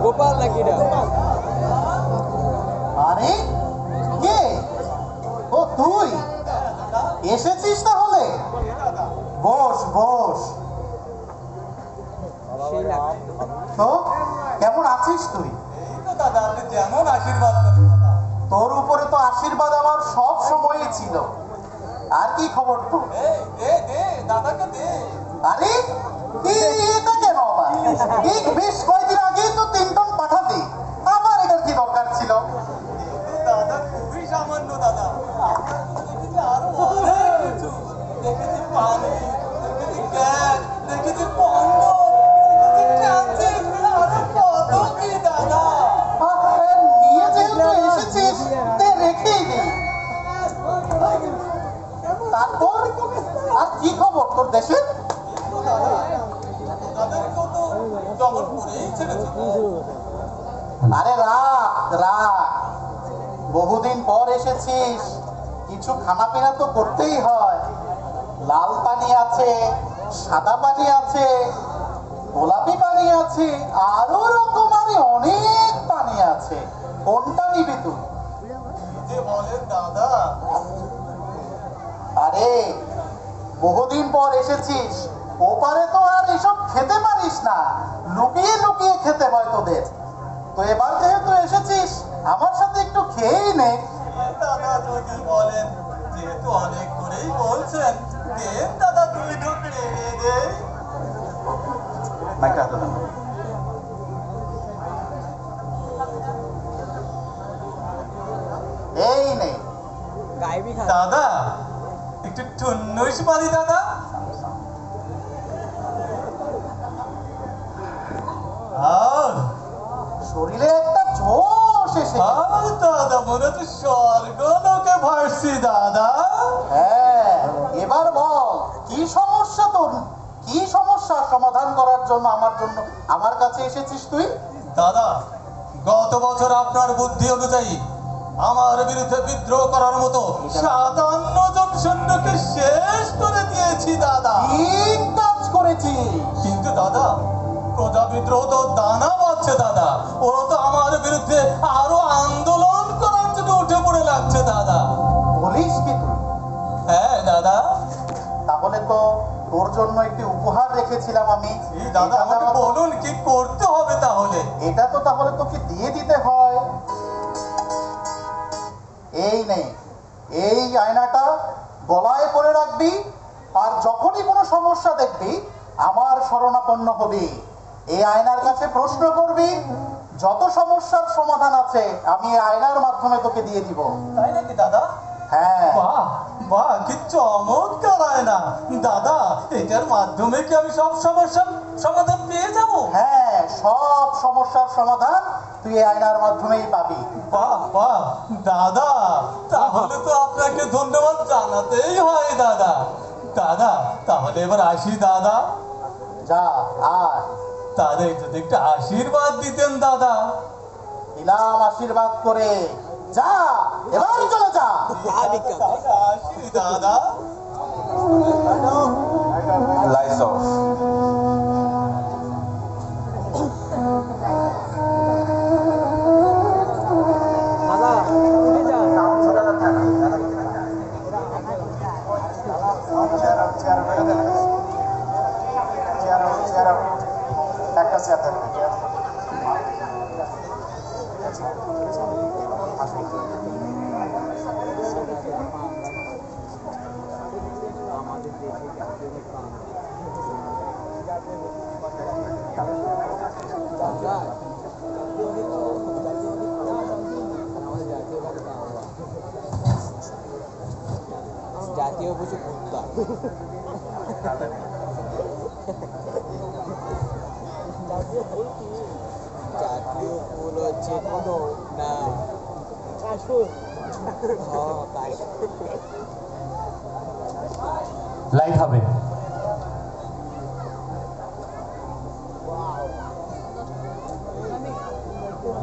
গোপাল নাকি আরে কে? ও তুই এসেছিস তাহলে? বস বস। তো কেমন আছিস তুই? দাদা আপনি যেমন আশীর্বাদ করেন দাদা। তোর উপরে তো আশীর্বাদ আমার সব সময়ই ছিল। আর কি খবর তো? দে দে দাদাকে দে। আরে এটা কেন আবার? এই বেশ কয়েকদিন আগেই তো 3 টন পাঠাবি, আবার এটার কি দরকার ছিল? দাদা খুবই সামান্য দাদা। দেখেছি আরো অনেক কিছু। দেখেছি পানি, দেখেছি গ্যাস, দেখেছি পণ্য, দেখেছি ট্রানজিট, আরো কত কি দাদা। নিয়ে যেহেতু এসেছিস তে রেখেই দে। তারপর আর কি খবর তোর দেশের? দাদাকেও তো জবর করেই ছেড়েছে। আরে রাখ রাখ, বহুদিন পর এসেছিস, কিছু খানাপিনা তো করতেই হয়। লাল পানি আছে, সাদা পানি আছে, গোলাপি পানি আছে, আরো রকমারি অনেক পানি আছে। কোনটা নিবি তুই? যে বলেন দাদা। আরে বহুদিন পর এসেছিস, ওপারে তো আর এসব খেতে পারিস না, লুকিয়ে লুকিয়ে খেতে হয় তোদের। তো এবার যেহেতু এসেছিস আমার সাথে একটু খেয়েই নে। দাদা যদি বলেন, যেহেতু অনেক করেই বলছেন, দেন দাদা 2 ঢোকরে এনে দে। মাইকটা হাতে দাও। এই নে। গাইবি খা দাদা একটু টুন্নুস পারি দাদা। আর শরীরে একটা জোশ এসে গেছে। আর দাদা মনে হচ্ছে স্বর্গ লোকে ভাসছি দাদা। হ্যাঁ, এবার বল কি সমস্যা তোর? কি সমস্যার সমাধান করার জন্য আমার কাছে এসেছিস তুই? দাদা গত বছর আপনার বুদ্ধি অনুযায়ী আমার বিরুদ্ধে বিদ্রোহ করার মতো 57 জন সৈন্যকে শেষ করে দিয়েছি দাদা। ঠিক কাজ করেছিস। কিন্তু দাদা প্রজা বিদ্রোহ তো দানা বাঁধছে দাদা। ওরা তো আমার বিরুদ্ধে আরো আন্দোলন করার জন্য উঠে পড়ে লাগছে দাদা। বলিস কি তুই? হ্যাঁ দাদা। তাহলে তো তোর জন্য একটি উপহার রেখেছিলাম আমি। এই দাদা আমাকে বলুন কি করতে হবে তাহলে? এটা তো তাহলে তোকে দিয়ে দিতে হয়। এই নে, এই আয়নাটা গলায় পরে রাখবি, আর যখনই কোনো সমস্যা দেখবি আমার শরণাপন্ন হবি। এই আয়নার কাছে প্রশ্ন করবি, যত সমস্যার সমাধান আছে আমি এই আয়নার মাধ্যমে তোকে দিয়ে দিব। তাই নাকি দাদা? হ্যাঁ। বাহ বাহ কি চমৎকার আয়না দাদা। এটার মাধ্যমে কি আমি সব সমস্যার সমাধান পেয়ে যাব? হ্যাঁ, সব সমস্যার সমাধান তুই এই আয়নার মাধ্যমেই পাবি। বাহ বাহ দাদা, তাহলে তো আপনাকে ধন্যবাদ জানাতেই হয় দাদা। দাদা তাহলে এবার আসি দাদা। যা আয়। তাদের যদি একটু আশীর্বাদ দিতেন দাদা। দিলাম আশীর্বাদ করে। যা, এবার চলে যা। আসি দাদা। Lights off. দাদা উঠে যান। একটা চেয়ার দেন। আমাদের দেশে জাতীয় জাতীয় পশু কুত্তা। জাতীয় ফুল হচ্ছে না কাশফুল। লাইট হবে।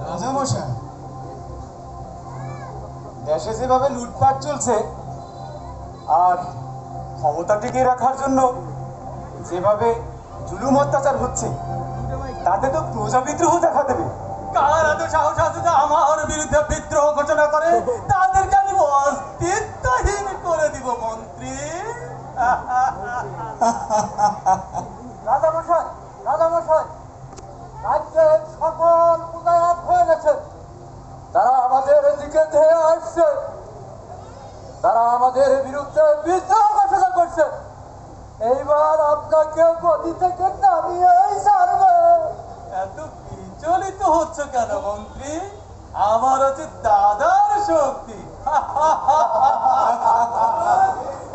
রাজামশাই, দেশে যেভাবে লুটপাট চলছে আর ক্ষমতা টিকিয়ে রাখার জন্য যেভাবে জুলুম অত্যাচার হচ্ছে, তাতে তো প্রজা বিদ্রোহ দেখা দেবে। কার এত সাহস আছে যে আমার বিরুদ্ধে বিদ্রোহ ঘোষণা করে? তাদেরকে আমি অস্তিত্বহীন করে দিব মন্ত্রী। রাজামশাই, রাজামশাই, রাজ্যের সকল পূজা এক হয়ে গেছে। তারা আমাদের দিকে ধেয়ে আসছে, তারা আমাদের বিরুদ্ধে বিদ্রোহ ঘোষণা করছে। এইবার আপনাকে গদি থেকে নামিয়েই ছাড়বে। এত বিচলিত হচ্ছে কেন মন্ত্রী? আমার হচ্ছে দাদার শক্তি।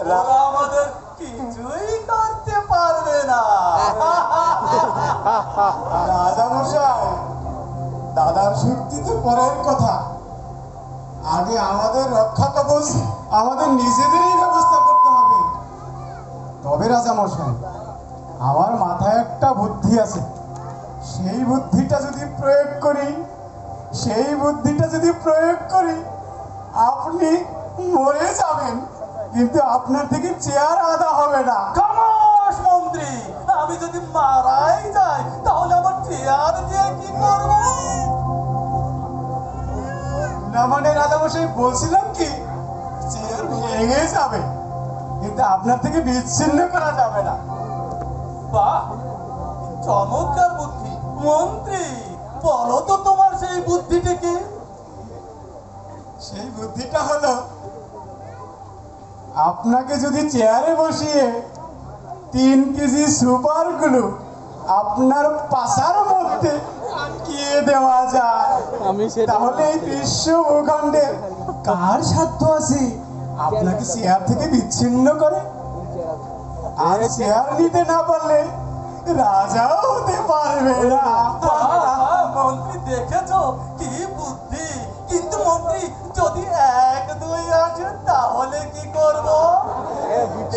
ওরা আমাদের কিছুই করতে পারবে না। রাজামশাই, দাদার শক্তি তো পরের কথা, আগে আমাদের রক্ষা কবচ আমাদের নিজেদেরই ব্যবস্থা করতে হবে। তবে রাজামশাই, আমার মাথায় একটা বুদ্ধি আছে, সেই বুদ্ধিটা যদি প্রয়োগ করি আপনি মরে যাবেন, কিন্তু আপনার থেকে চেয়ার আদা হবে না। খামোশ মন্ত্রী, আমি যদি মারাই যাই তাহলে আমার চেয়ার দিয়ে কি করবো? না মানে রাজামশাই, বলছিলাম কি, চেয়ার ভেঙে যাবে কিন্তু আপনার থেকে বিচ্ছিন্ন করা যাবে না। বাহ, চমৎকার বুদ্ধি মন্ত্রী। বলো তো তোমার সেই বুদ্ধিটি কি? সেই বুদ্ধিটা হলো, আপনাকে যদি চেয়ারে বসিয়ে 3 কেজি সুপার গ্লু আপনার পাশার মধ্যে আটকিয়ে দেওয়া যায়, তাহলে এই বিশ্ব ভূখণ্ডে কার সাধ্য আছে আপনাকে চেয়ার থেকে বিচ্ছিন্ন করে? আর চেয়ার নিতে না পারলে রাজাও হতে পারবে না। মন্ত্রী, দেখেছো কি বুদ্ধি? কিন্তু মন্ত্রী, যদি 1, 2 আসে তাহলে কি করব?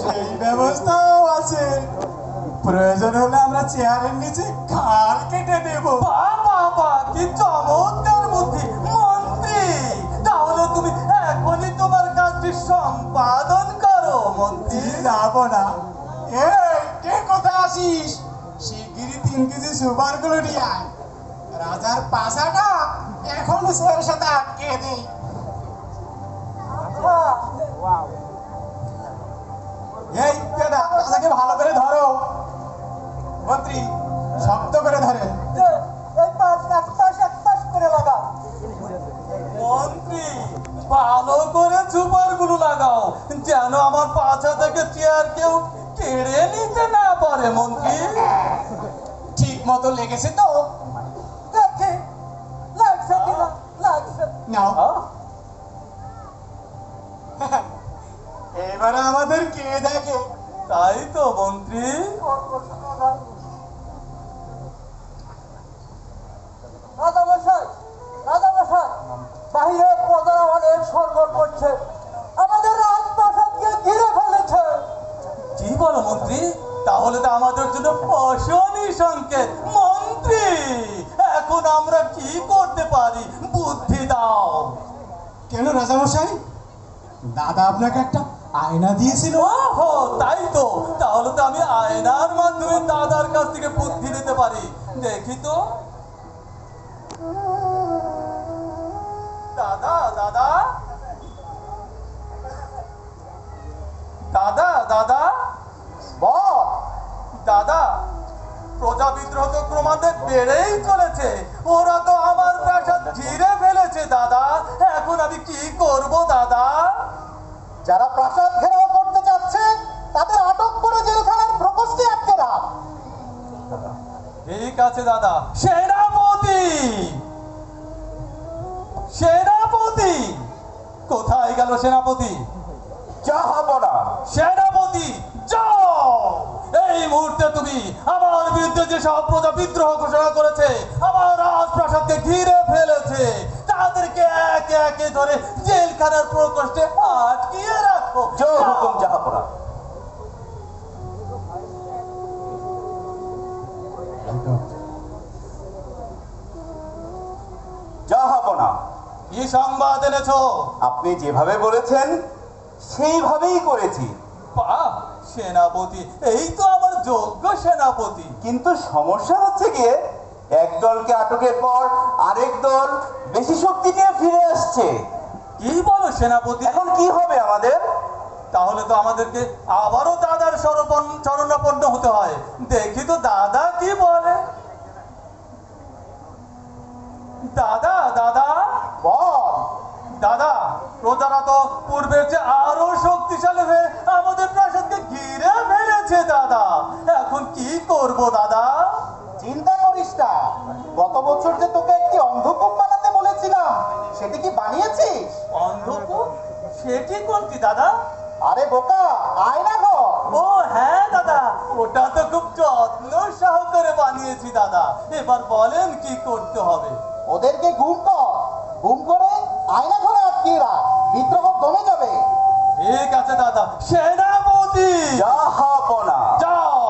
সেই ব্যবস্থাও আছে, প্রয়োজন হলে আমরা চেয়ারের নিচে খাল কেটে দেব। বাবা, কি চমৎকার বুদ্ধি মন্ত্রী। তাহলে তুমি এখনই তোমার কাজটি সম্পাদন করো মন্ত্রী। যাব না। এই, কে কোথায় আসিস? শিগগিরই 3 কেজি সুপার গুলো নিয়ে আয়, রাজার পাশাটা এখন স্যার সাথে আটকে দিই। এই কেডা, রাজাকে ভালো করে ধরো। মন্ত্রী, শক্ত করে ধরেন। মন্ত্রী, ভালো করে সুপারগুলো লাগাও যেন আমার পাছা থেকে চেয়ার কেউ কেড়ে নিতে না পারে মন্ত্রী। ঠিক মতো লেগেছে তো? নাও। এবারে আমাদের কে দেখে? তাই তো মন্ত্রী। রাজামশাই, রাজামশাই, বাহিরে প্রজারা অনেক সরগর করছে, আমাদের রাজপ্রাসাদকে ঘিরে ফেলেছে। কি বলো মন্ত্রী? তাহলে তো আমাদের জন্য ফসনি সংকেত মন্ত্রী। এখন আমরা কি করতে পারি? বুদ্ধি দাও। কেন রাজামশাই, দাদা আপনাকে একটা আয়না দিয়েছিল। ওহো, তাই তো। তাহলে তো আমি আয়নার মাধ্যমে দাদার কাছ থেকে বুদ্ধি নিতে পারি। দেখি তো। দাদা, দাদা, দাদা, দাদা, দাদা, প্রজা বিদ্রোহ তো ক্রমান্বয়ে বেড়েই চলেছে। ওরা তো আমার প্রাসাদ ঘিরে ফেলেছে দাদা। এখন আমি কি করব দাদা? যারা প্রাসাদ ঘেরাও করতে যাচ্ছে তাদের আটক করে জেলখানার প্রকোষ্ঠে আটকে দাও। ঠিক আছে দাদা। সেনাপতি, সেনাপতি, কোথায় গেল সেনাপতি? জাহাপনা, সেনাপতি যাও। এই মুহূর্তে তুমি আমার বিরুদ্ধে যে সব প্রজা বিদ্রোহ ঘোষণা করেছে, আমার রাজপ্রাসাদকে ঘিরে ফেলেছে, তাদেরকে একে একে ধরে জেলখানার প্রকোষ্ঠে আটকিয়ে রাখো। জয় হুকুম জাহাপনা। জাহাপনা, কি সংবাদ এনেছো? আপনি যেভাবে বলেছেন সেইভাবেই করেছি, বাহ, সেনাপতি, এই তো আমার যোগ্য সেনাপতি। কিন্তু সমস্যা হচ্ছে গিয়ে এক দলকে আটকের পর আরেক দল বেশি শক্তি নিয়ে ফিরে আসছে। কি বলো সেনাপতি? এখন কি হবে আমাদের? তাহলে তো আমাদেরকে আবারও দাদার শরণাপন্ন হতে হয়। দেখি তো দাদা কি বলে। দাদা দাদা বল। দাদা, প্রজারা তো পূর্বের চেয়ে আরো শক্তিশালী হয়ে আমাদের প্রাসাদকে ঘিরে ফেলেছে দাদা। এখন কি করব দাদা? চিন্তা করিস না, গত বছর যে তোকে একটি অন্ধকূপ বানাতে বলেছিলাম, সেটি কি বানিয়েছিস? অন্ধকূপ? সেটি কোনটি দাদা? আরে বোকা, আয়না ঘর। ও হ্যাঁ দাদা, ওটা তো খুব যত্ন সহকারে বানিয়েছি দাদা। এবার বলেন কি করতে হবে? ওদেরকে গুম কর, গুম করে আয়না ঘরে আটকিয়ে রাখ, বিদ্রোহ দমে যাবে। ঠিক আছে দাদা। সেনাপতি জাহাপনা। যাও,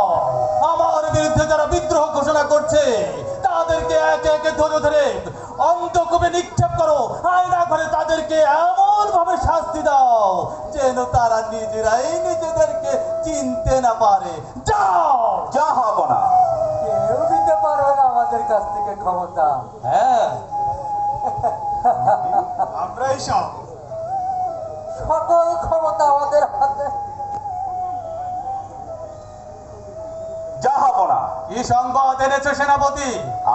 আমার বিরুদ্ধে যারা বিদ্রোহ ঘোষণা করছে তাদেরকে একে একে ধরে ধরে অন্ধকূপে নিক্ষেপ করো। আয়না ঘরে তাদেরকে এমন ভাবে শাস্তি দাও যেন তারা নিজেরাই নিজেদেরকে চিনতে না পারে। যাও। জাহাপনা। কেউ দিতে পারবে না আমাদের কাছ থেকে ক্ষমতা। হ্যাঁ, আমরাই সব। সকল ক্ষমতা আমাদের হাতে। জাহাপনা। কি সংবাদ এনেছো সেনাপতি?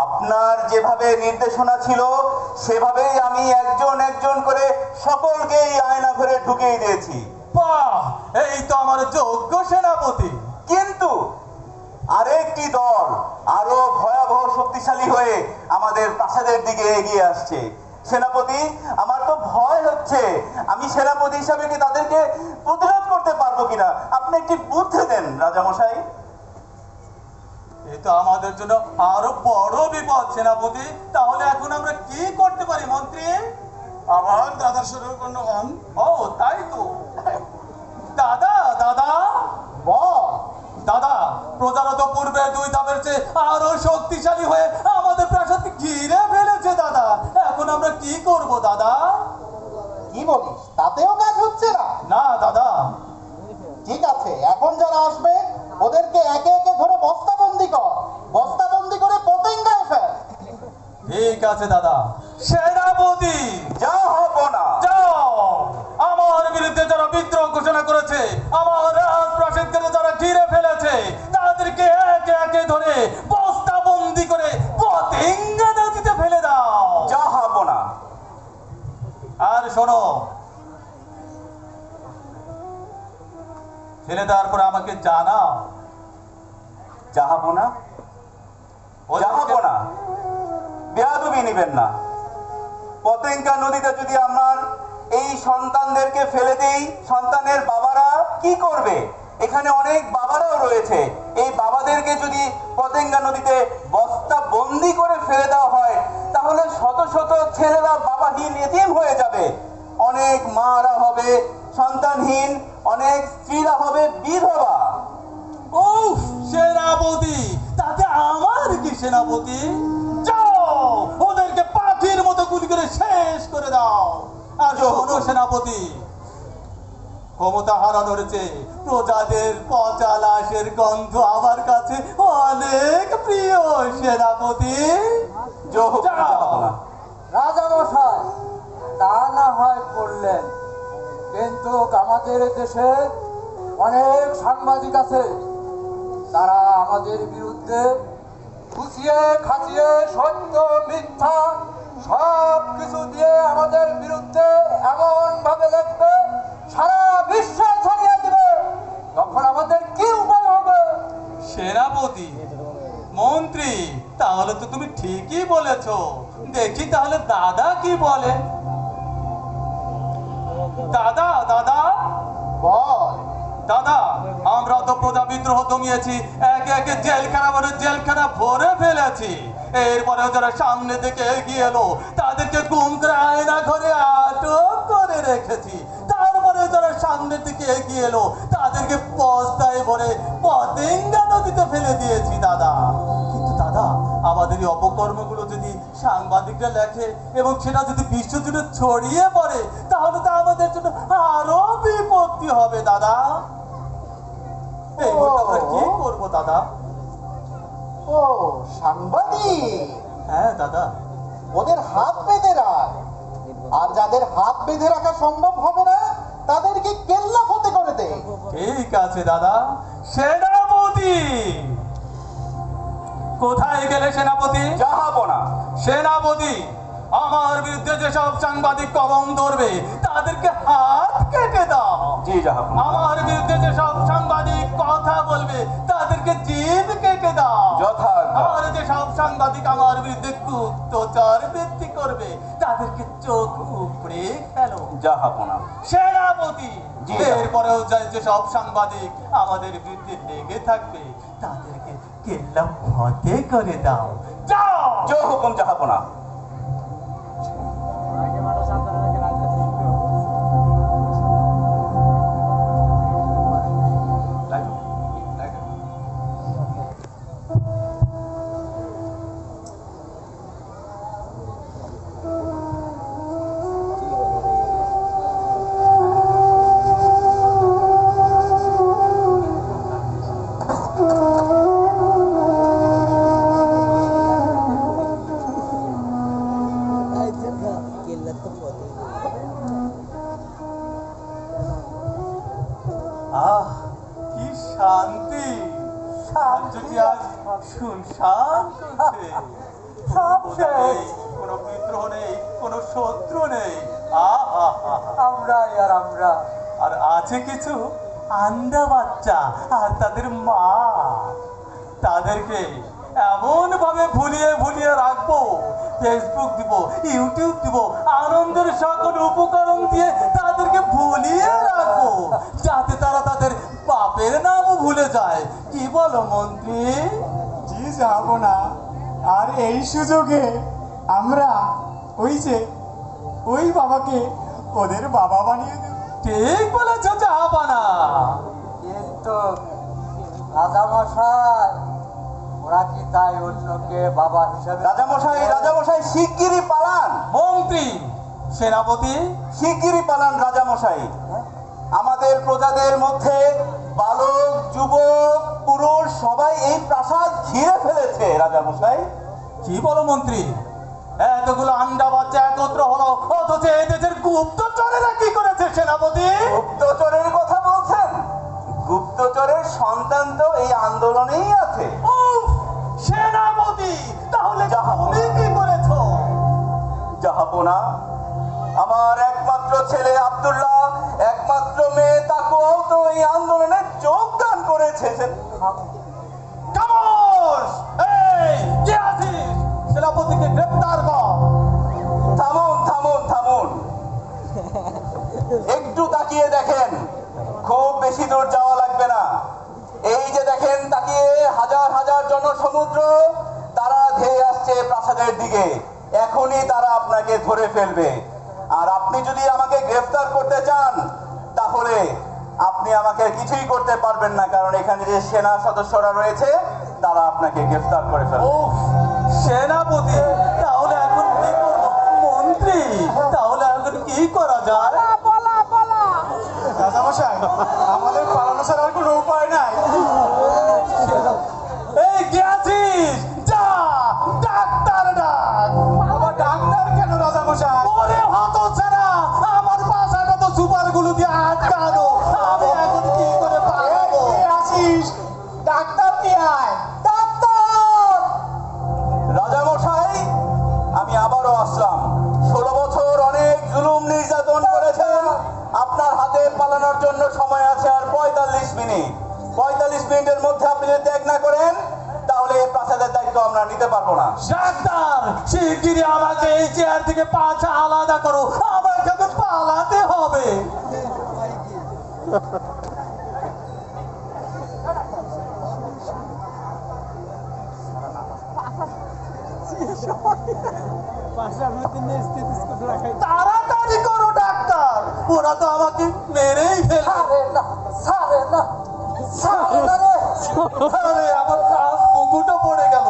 আপনার যেভাবে নির্দেশনা ছিল সেভাবেই আমি একজন একজন করে সকলকে এই আয়না ঘরে ঢুকিয়ে দিয়েছি। বাহ, এই তো আমার যোগ্য সেনাপতি। কিন্তু আরেকটি দল আরো ভয়াবহ শক্তিশালী হয়ে আমাদের প্রাসাদের দিকে এগিয়ে আসছে। সেনাপতি, আমার তো ভয় হচ্ছে। আমি সেনাপতি হিসাবে কি তাদেরকে প্রতিরোধ করতে পারবো কিনা? আপনি একটি বুদ্ধি দেন রাজামশাই। এই তো আমাদের জন্য আরো বড় বিপদ সেনাপতি। তাহলে এখন আমরা কি করতে পারি মন্ত্রী? আবার দাদার শরণাপন্ন হন। ও তাই তো। দাদা দাদা বল। দাদা, প্রজারা তো পূর্বে দুই ধাপের চেয়ে আরো শক্তিশালী হয়ে আমাদের প্রাসাদকে ঘিরে ফেলেছে দাদা। এখন আমরা কি করব দাদা? কি বলিস, তাতেও কাজ হচ্ছে না? না দাদা। ঠিক আছে, এখন যারা আসবে ওদেরকে একে একে ধরে বস্তাবন্দি কর, বস্তাবন্দি করে পতেঙ্গায় ফেল। ঠিক আছে দাদা। সেনাপতি জাহাপনা। যাও, আমার বিরুদ্ধে যারা বিদ্রোহ ঘোষণা করেছে, আমার রাজপ্রাসাদকে যারা ঘিরে ফেলেছে, তাদেরকে একে একে ধরে বস্তাবন্দি করে পতেঙ্গা নদীতে ফেলে দাও। জাহাপনা। আর শোনো, ফেলে দেওয়ার পর আমাকে জানাও। জাহাপনা। জাহাপনা, বেয়াদবি নিবেন না। পতেঙ্গা নদীতে যদি আমার এই সন্তানদেরকে ফেলে দেই, সন্তানের বাবারা কি করবে? এখানে অনেক বাবারাও রয়েছে। এই বাবাদেরকে যদি পতেঙ্গা নদীতে বস্তা বন্দি করে ফেলে দেওয়া হয়, তাহলে শত শত ছেলেরা বাবাহীন এতিম হয়ে যাবে। অনেক মারা হবে সন্তানহীন, অনেক স্ত্রীরা হবে বিধবা। উফ, সেনাপতি, তাতে আমার কি সেনাপতি? যাও, ওদেরকে পাখির মতো গুলি করে শেষ করে দাও। আর শোনো সেনাপতি, ক্ষমতা হারানোর চেয়ে প্রজাদের পচা লাশের গন্ধ আমার কাছে অনেক প্রিয় সেনাপতি। জয় হোক যাও। জাহাপনা। রাজামশাই, তা না হয় করলেন, কিন্তু আমাদের দেশে অনেক সাংবাদিক আছে, তারা আমাদের বিরুদ্ধে খুঁচিয়ে খাচিয়ে সত্য মিথ্যা সব কিছু দিয়ে আমাদের বিরুদ্ধে এমন ভাবে লিখবে, সারা বিশ্বে ছড়িয়ে দিবে। তখন আমাদের কি উপায় হবে? সেনাপতি, মন্ত্রী, তাহলে তো তুমি ঠিকই বলেছো। দেখি তাহলে দাদা কি বলে। দাদা দাদা বল। দাদা, আমরা তো প্রজা বিদ্রোহ দমিয়েছি, একে একে জেলখানা ভরে ফেলেছি। এরপরে যারা সামনে থেকে এগিয়ে এলো তাদেরকে গুম করে আয়না ঘরে আটক করে রেখেছি। তারপরে যারা সামনের দিকে এগিয়ে এলো তাদেরকে বস্তায় ভরে পতেঙ্গা নদীতে ফেলে দিয়েছি দাদা। কিন্তু দাদা, আমাদের এই অপকর্মগুলো যদি সাংবাদিকরা লেখে এবং সেটা যদি বিশ্বজুড়ে ছড়িয়ে পড়ে, তাহলে তো আমাদের জন্য আরো বিপত্তি হবে দাদা। এই মুহূর্তে আমরা কি করবো দাদা? ও সাংবাদিক, হ্যাঁ দাদা। ওদের হাত বেঁধে রাখ, আর যাদের হাত বেঁধে রাখা সম্ভব হবে না তাদেরকে কেল্লা ফতে করে দে। ঠিক আছে দাদা। সেনাপতি, কোথায় গেলে সেনাপতি? জাহাপনা। সেনাপতি, আমার বিরুদ্ধে যেসব সাংবাদিক কলম ধরবে তাদেরকে হাত কেটে দাও। জি জাহাপনা। আমার বিরুদ্ধে যেসব সাংবাদিক কথা বলবে তাদেরকে জিভ কেটে দাও। যথাজ্ঞা। আর যেসব সাংবাদিক আমার বিরুদ্ধে গুপ্তচর বৃত্তি করবে তাদেরকে চোখ উপড়ে ফেলো। জাহাপনা। সেনাপতি, জি। এরপরেও যেসব সাংবাদিক আমাদের বিরুদ্ধে লেগে থাকবে তাদেরকে কেল্লা ফতে করে দাও। যাও। জয় হুকুম জাহাপনা। আহ, কি শান্তি! রাজ্যটি আজ শুনশান করছে। সব কোথাও শেষ। নেই, কোনো বিদ্রোহ নেই, কোনো শত্রু নেই। আহা, আমরাই আর আমরা। আর আছে কিছু আন্ডা বাচ্চা আর তাদের মা, তাদেরকে এমন ভাবে ভুলিয়ে ভুলিয়ে রাখবো, ফেসবুক দিব, ইউটিউব দিব, আনন্দের সকল উপকরণ দিয়ে তাদেরকে ভুলিয়ে রাখবো, যাতে তারা তাদের বাপের নামও ভুলে যায়। কি বলো মন্ত্রী? জি যাবো না। আর এই সুযোগে আমরা ওই বাবাকে ওদের বাবা বানিয়ে দেব। ঠিক বলেছ জাহাপানা। কিন্তু রাজামশাই, ওরা কি তাই অন্যকে বাবা হিসাবে? রাজামশাই, রাজামশাই শিগগিরই পালান। মন্ত্রী, সেনাপতি, শিগগিরই পালান রাজামশাই। আমাদের প্রজাদের মধ্যে বালক, যুবক, পুরুষ সবাই এই প্রাসাদ ঘিরে ফেলেছে রাজামশাই। কি বলো মন্ত্রী? এতগুলো আন্ডা বাচ্চা একত্র হলো, অথচ এই দেশের গুপ্তচরেরা কি করেছে সেনাপতি? গুপ্তচরের কথা বলছেন? গুপ্তচরের সন্তান তো এই আন্দোলনেই আছে। উফ, সেনাপতি, তাহলে তুমি কি করেছো? জাহাপনা, আমার একমাত্র ছেলে আব্দুল্লাহ, একমাত্র মেয়ে তাকুয়াও তো এই আন্দোলনে যোগদান করেছে। খামোশ! এই, কে আছিস? সেনাপতিকে গ্রেফতার কর। থামুন, থামুন, থামুন। একটু তাকিয়ে দেখেন, খুব বেশি দূর যাওয়া লাগবে না। এই যে দেখেন তাকিয়ে, হাজার হাজার জনসমুদ্র, তারা ধেয়ে আসছে প্রাসাদের দিকে। এখনই তারা আপনাকে ধরে ফেলবে। আর আপনি যদি আমাকে গ্রেফতার করতে চান তাহলে আপনি আমাকে কিছুই করতে পারবেন না, কারণ এখানে যে সেনা সদস্যরা রয়েছে তারা আপনাকে গ্রেফতার করে ফেলবে। উফ, সেনাপতি, তাহলে এখন কি করবো? মন্ত্রী, তাহলে এখন কি করা যায়? রাজামশাই, আমাদের পালানো ছাড়া আর কোনো উপায় নাই। এই, কে আছিস? যা, ডাক্তার ডাক। আবার ডাক্তার কেন রাজামশাই? ওরে হতচ্ছাড়া, আমার বাসাটা তো সুপারগুলো দিয়ে আটকানো। আমি এখন কি করে পালাবো? কে আছিস? ডাক্তার নিয়ে আয়। রাজামশাই, আমি আবারও আসলাম। 16 বছর অনেক জুলুম নির্যাতন করেছেন। আপনার হাতে পালানোর জন্য সময় আছে আর 45 মিনিট। 45 মিনিটের মধ্যে আপনি যদি ত্যাগ না করেন তাহলে এই প্রাসাদের দায়িত্ব আমরা নিতে পারবো না। ডাক্তার, শিগগিরই আমাকে এই চেয়ার থেকে পাছা আলাদা করো, আমাকে এখন পালাতে হবে। তাড়াতাড়ি করো ডাক্তার, ওরা তো আমাকে মেরেই ফেলবে। ছাড়ে না, ছাড়ে না রে। আরে, আমার প্রাণ মুকুটও পড়ে গেল।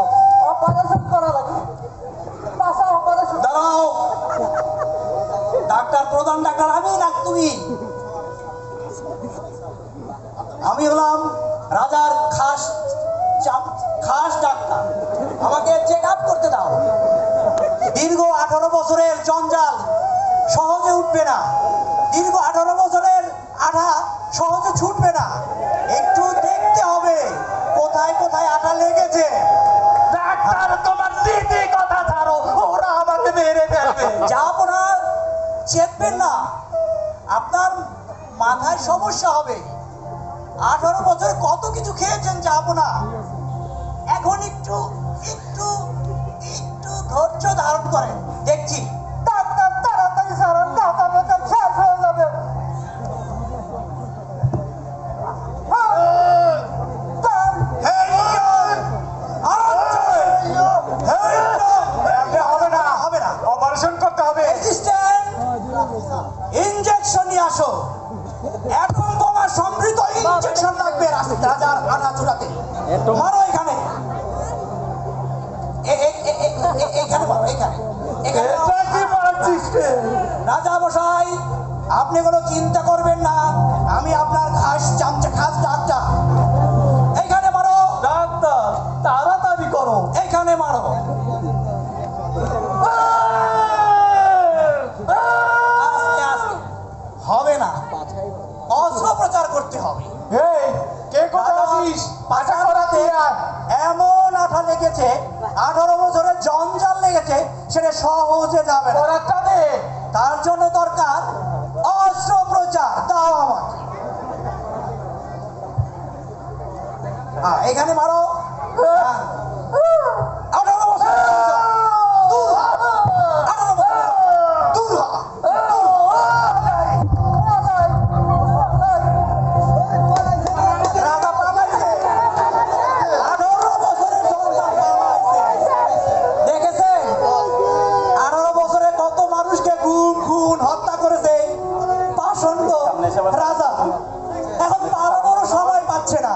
অপারেশন করা লাগবে, পাশা অপারেশন। দাঁড়াও, ডাক্তার, প্রধান ডাক্তার আমি না তুমি? আমি হলাম রাজার খাস খাস ডাক্তার, আমাকে চেক আপ করতে দাও। দীর্ঘ 18 বছরের জঞ্জাল সহজে উঠবে না, দীর্ঘ 18 বছরের আঠা সহজে ছুটবে না। একটু দেখতে হবে কোথায় কোথায় আঠা লেগেছে। ডাক্তার, তোমার দিদি কথা ছাড়ো, ওরা আমাকে মেরে ফেলবে। যাবো না, চেপবেন না, আপনার মাথায় সমস্যা হবে। 18 বছর কত কিছু খেয়েছেন, যাবো না। এখন একটু একটু একটু ধৈর্য ধারণ করেন, দেখছি। ডাক্তার, তাড়াতাড়ি সারান, টাকা পয়সা শেষ হয়ে যাবে। হবে না, অপারেশন করতে হবে। ইনজেকশন নিয়ে আসো। এখন তোমার সমৃদ্ধ ইনজেকশন লাগবে রাজার আনা চূড়াতে। মারো এখানে, এখানে মারো, এখানে এখানে। এটা কি মারছিস রে? রাজা মশাই, আপনি কোনো চিন্তা করবেন না, আমি আপনার খাস ডাক্তার। এখানে মারো ডাক্তার, তাড়াতাড়ি করো। এখানে মারো। আস্তে আস্তে, হবে না, অস্ত্রোপচার করতে হবে। এই, কে কোথায় আছিস? পাশা করাতে আয়। এমন আঠা লেগেছে, 18 বছরের জঞ্জাল লেগেছে, সেটা সহজে যাবে না। করাতটা দে। তার জন্য দরকার অস্ত্রোপচার। দাও আমাকে। এখানে মারো। 18 বছরের জঞ্জাল। দূর হ। 18 বছরের জঞ্জাল। দূর হ। রাজা পালাইছে। 18 বছরের জঞ্জাল পালাইছে। দেখেছেন 18 বছরে কত মানুষকে গুম খুন হত্যা করেছে পাষণ্ড রাজা। এখন পালানোর সময় পাচ্ছে না।